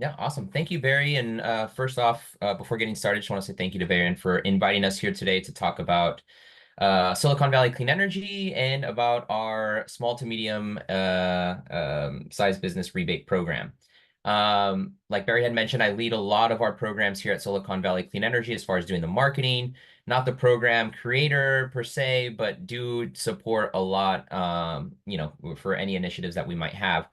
Yeah, awesome. Thank you, Barry. And first off, before getting started, just want to say thank you to BayREN for inviting us here today to talk about Silicon Valley Clean Energy and about our small to medium size business rebate program. Like Barry had mentioned, I lead a lot of our programs here at Silicon Valley Clean Energy as far as doing the marketing, not the program creator per se, but do support a lot, for any initiatives that we might have.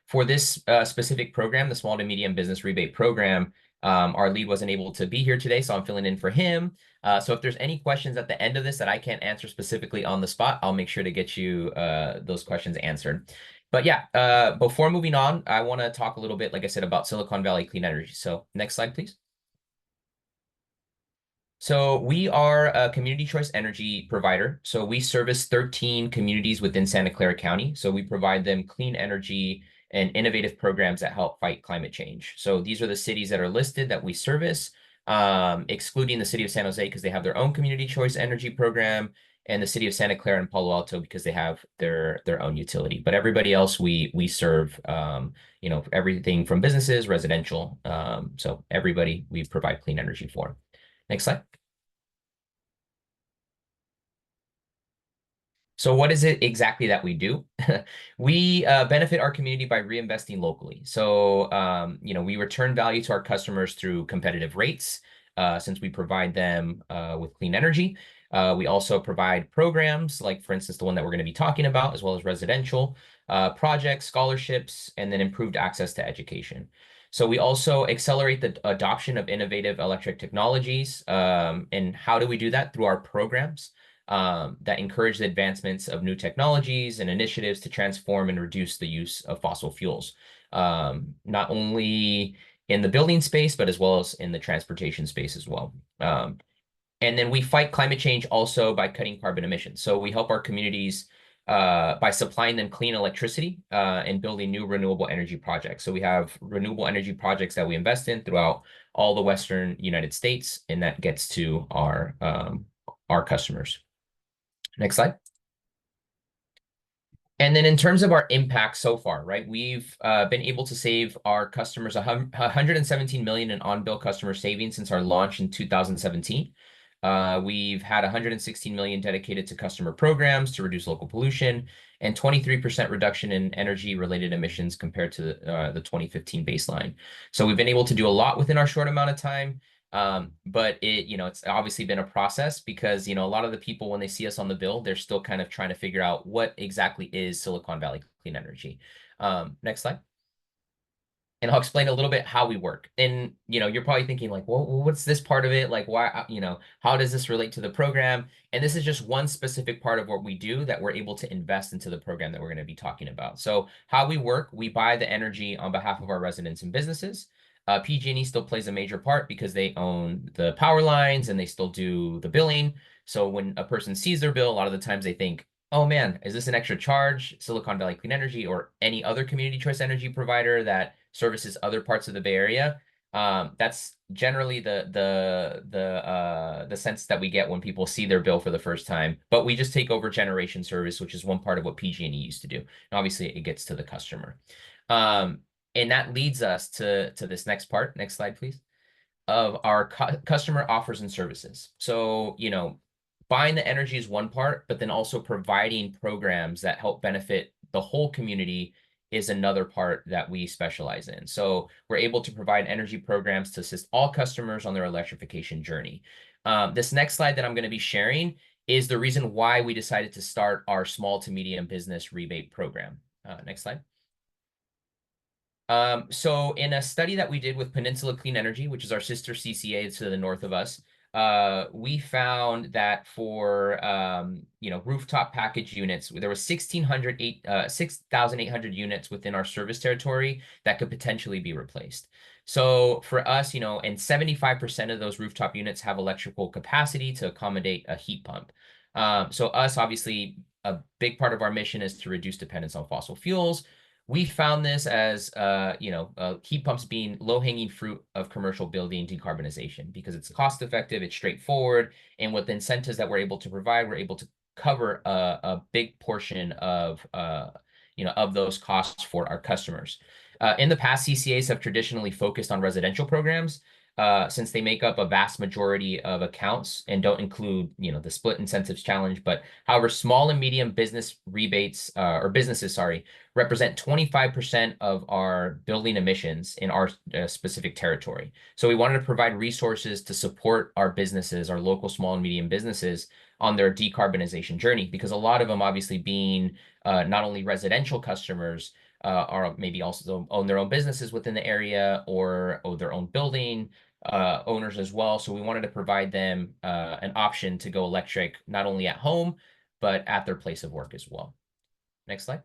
For this specific program, the small to medium business rebate program, our lead wasn't able to be here today, so I'm filling in for him. So if there's any questions at the end of this that I can't answer specifically on the spot, I'll make sure to get you those questions answered. But yeah, before moving on, I want to talk a little bit, like I said, about Silicon Valley Clean Energy. So next slide, please. So we are a community choice energy provider. So we service 13 communities within Santa Clara County. So we provide them clean energy and innovative programs that help fight climate change. So these are the cities that are listed that we service, excluding the city of San Jose because they have their own community choice energy program, and the city of Santa Clara and Palo Alto because they have their own utility. But everybody else we serve, everything from businesses, residential. So everybody we provide clean energy for. Next slide. So what is it exactly that we do? We benefit our community by reinvesting locally. So, we return value to our customers through competitive rates, since we provide them with clean energy. We also provide programs like, for instance, the one that we're going to be talking about, as well as residential projects, scholarships, and then improved access to education. So we also accelerate the adoption of innovative electric technologies. And how do we do that? Through our programs that encourage the advancements of new technologies and initiatives to transform and reduce the use of fossil fuels, not only in the building space, but as well as in the transportation space as well. And then we fight climate change also by cutting carbon emissions. So we help our communities by supplying them clean electricity and building new renewable energy projects. So we have renewable energy projects that we invest in throughout all the Western United States, and that gets to our customers. Next slide. And then in terms of our impact so far, right, we've been able to save our customers 117 million in on-bill customer savings since our launch in 2017. We've had 116 million dedicated to customer programs to reduce local pollution and 23% reduction in energy-related emissions compared to the 2015 baseline. So we've been able to do a lot within our short amount of time. But it's obviously been a process because, a lot of the people, when they see us on the bill, they're still kind of trying to figure out what exactly is Silicon Valley Clean Energy. Next slide. And I'll explain a little bit how we work. And, you're probably thinking like, well, what's this part of it? Like, why, how does this relate to the program? And this is just one specific part of what we do that we're able to invest into the program that we're going to be talking about. So how we work, we buy the energy on behalf of our residents and businesses. PG&E still plays a major part because they own the power lines and they still do the billing. So when a person sees their bill, a lot of the times they think, oh man, is this an extra charge? Silicon Valley Clean Energy or any other community choice energy provider that services other parts of the Bay Area. That's generally the sense that we get when people see their bill for the first time. But we just take over generation service, which is one part of what PG&E used to do. And obviously, it gets to the customer. And that leads us to this next part. Next slide, please. Of our customer offers and services. So, buying the energy is one part, but then also providing programs that help benefit the whole community is another part that we specialize in. So we're able to provide energy programs to assist all customers on their electrification journey. This next slide that I'm going to be sharing is the reason why we decided to start our small to medium business rebate program. Next slide. So in a study that we did with Peninsula Clean Energy, which is our sister CCA to the north of us, we found that for rooftop package units, there was 6,800 units within our service territory that could potentially be replaced. So for us, and 75% of those rooftop units have electrical capacity to accommodate a heat pump. So us, obviously, a big part of our mission is to reduce dependence on fossil fuels. We found this as, heat pumps being low-hanging fruit of commercial building decarbonization because it's cost-effective, it's straightforward, and with the incentives that we're able to provide, we're able to cover a big portion of those costs for our customers. In the past, CCAs have traditionally focused on residential programs, since they make up a vast majority of accounts and don't include, the split incentives challenge. But however, small and medium business rebates, or businesses, sorry, represent 25% of our building emissions in our specific territory. So we wanted to provide resources to support our businesses, our local small and medium businesses on their decarbonization journey, because a lot of them obviously being not only residential customers, or maybe also own their own businesses within the area or own their own building owners as well. So we wanted to provide them an option to go electric, not only at home, but at their place of work as well. Next slide.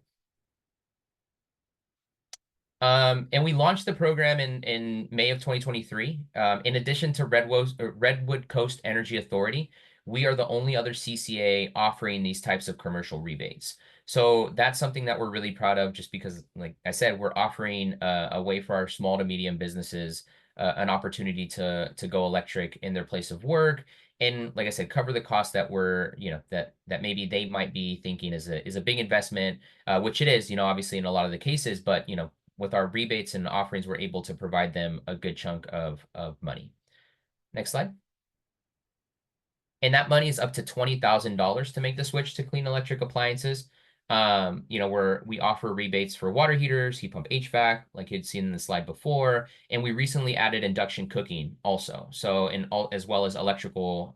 And we launched the program in May of 2023. In addition to Redwood Coast Energy Authority, we are the only other CCA offering these types of commercial rebates. So that's something that we're really proud of, just because, like I said, we're offering a way for our small to medium businesses an opportunity to go electric in their place of work. And like I said, cover the cost that that maybe they might be thinking is a big investment, which it is, obviously in a lot of the cases, but with our rebates and offerings, we're able to provide them a good chunk of money. Next slide. And that money is up to $20,000 to make the switch to clean electric appliances. We offer rebates for water heaters, heat pump HVAC, like you'd seen in the slide before, and we recently added induction cooking also. So as well as electrical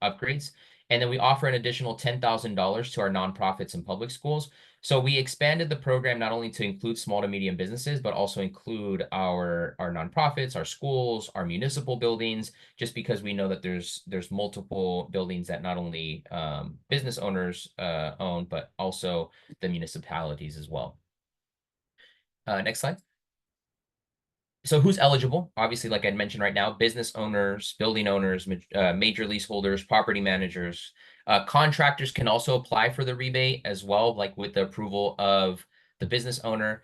upgrades. And then we offer an additional $10,000 to our nonprofits and public schools. So we expanded the program not only to include small to medium businesses, but also include our nonprofits, our schools, our municipal buildings, just because we know that there's multiple buildings that not only business owners own, but also the municipalities as well. Next slide. So who's eligible? Obviously, like I mentioned right now, business owners, building owners, major leaseholders, property managers. Contractors can also apply for the rebate as well, like with the approval of the business owner,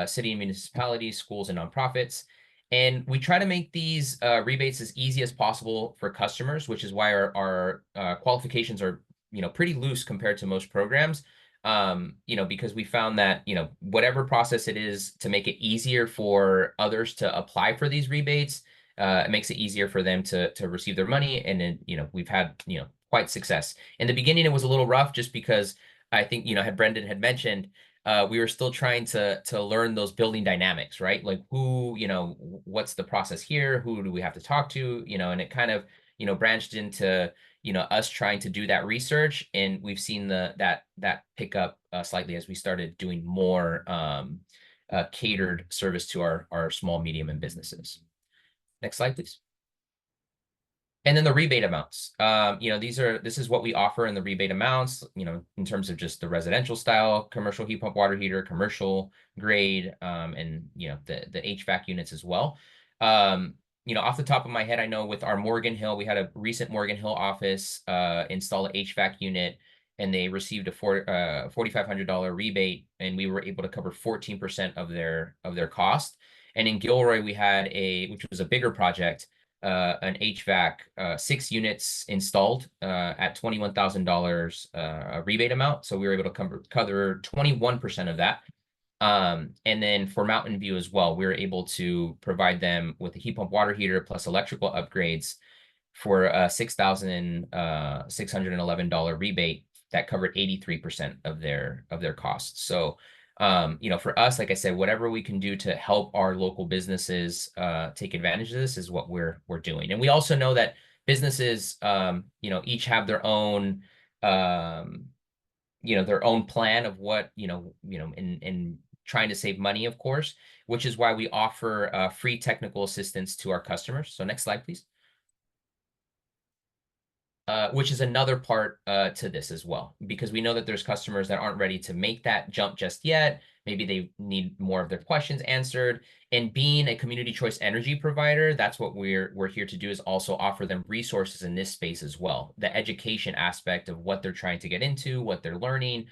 city and municipalities, schools, and nonprofits. And we try to make these rebates as easy as possible for customers, which is why our qualifications are pretty loose compared to most programs. Because we found that, whatever process it is to make it easier for others to apply for these rebates, it makes it easier for them to receive their money. And then, we've had, quite success. In the beginning, it was a little rough just because I think, Brendan had mentioned, we were still trying to learn those building dynamics, right? Like who, what's the process here? Who do we have to talk to? And it kind of, branched into us trying to do that research, and we've seen that pick up slightly as we started doing more catered service to our small, medium, and businesses. Next slide, please. And then the rebate amounts. This is what we offer in the rebate amounts, in terms of just the residential style, commercial heat pump water heater, commercial grade, and the HVAC units as well. Off the top of my head, I know with our Morgan Hill, we had a recent Morgan Hill office install an HVAC unit, and they received a $4,500 rebate, and we were able to cover 14% of their cost. And in Gilroy, we had which was a bigger project, an HVAC 6 units installed at $21,000 rebate amount. So we were able to cover 21% of that. And then for Mountain View as well, we were able to provide them with a heat pump water heater plus electrical upgrades for a $6,611 rebate that covered 83% of their costs. So, for us, like I said, whatever we can do to help our local businesses take advantage of this is what we're doing. And we also know that businesses, each have their own their own plan of what, in trying to save money, of course, which is why we offer free technical assistance to our customers. So next slide, please. Which is another part to this as well, because we know that there's customers that aren't ready to make that jump just yet. Maybe they need more of their questions answered. And being a community choice energy provider, that's what we're here to do, is also offer them resources in this space as well. The education aspect of what they're trying to get into, what they're learning.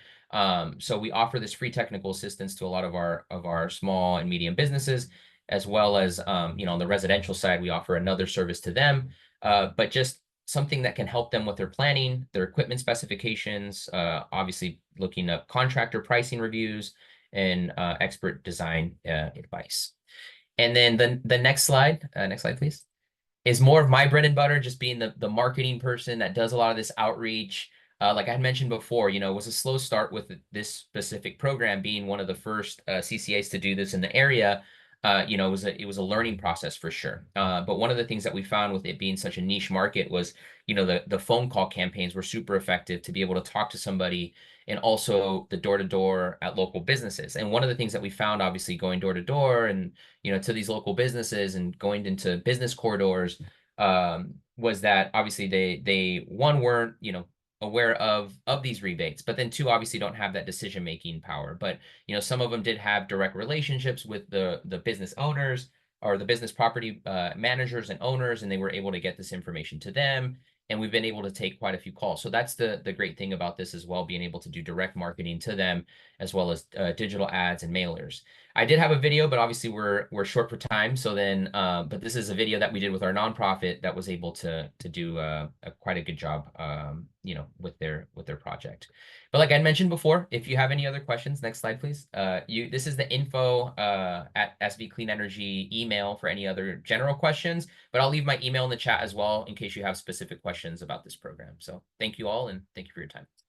So we offer this free technical assistance to a lot of our small and medium businesses, as well as on the residential side, we offer another service to them. But just something that can help them with their planning, their equipment specifications, obviously looking up contractor pricing reviews, and expert design advice. And then the next slide, please, is more of my bread and butter, just being the marketing person that does a lot of this outreach. Like I had mentioned before, you know, it was a slow start with this specific program being one of the first CCAs to do this in the area. You know, it was a learning process for sure. But one of the things that we found with it being such a niche market was, you know, the phone call campaigns were super effective to be able to talk to somebody, and also the door to door at local businesses. And one of the things that we found, obviously, going door to door and, you know, to these local businesses and going into business corridors, was that obviously they one, weren't, you know, aware of these rebates, but then two, obviously don't have that decision making power. But, you know, some of them did have direct relationships with the business owners or the business property managers and owners, and they were able to get this information to them. And we've been able to take quite a few calls. So that's the great thing about this as well, being able to do direct marketing to them, as well as digital ads and mailers. I did have a video, but obviously we're short for time. So then, but this is a video that we did with our nonprofit that was able to do quite a good job, you know, with their project. But like I mentioned before, if you have any other questions, next slide, please. This is the info at SV Clean Energy email for any other general questions. But I'll leave my email in the chat as well in case you have specific questions about this program. So thank you all, and thank you for your time.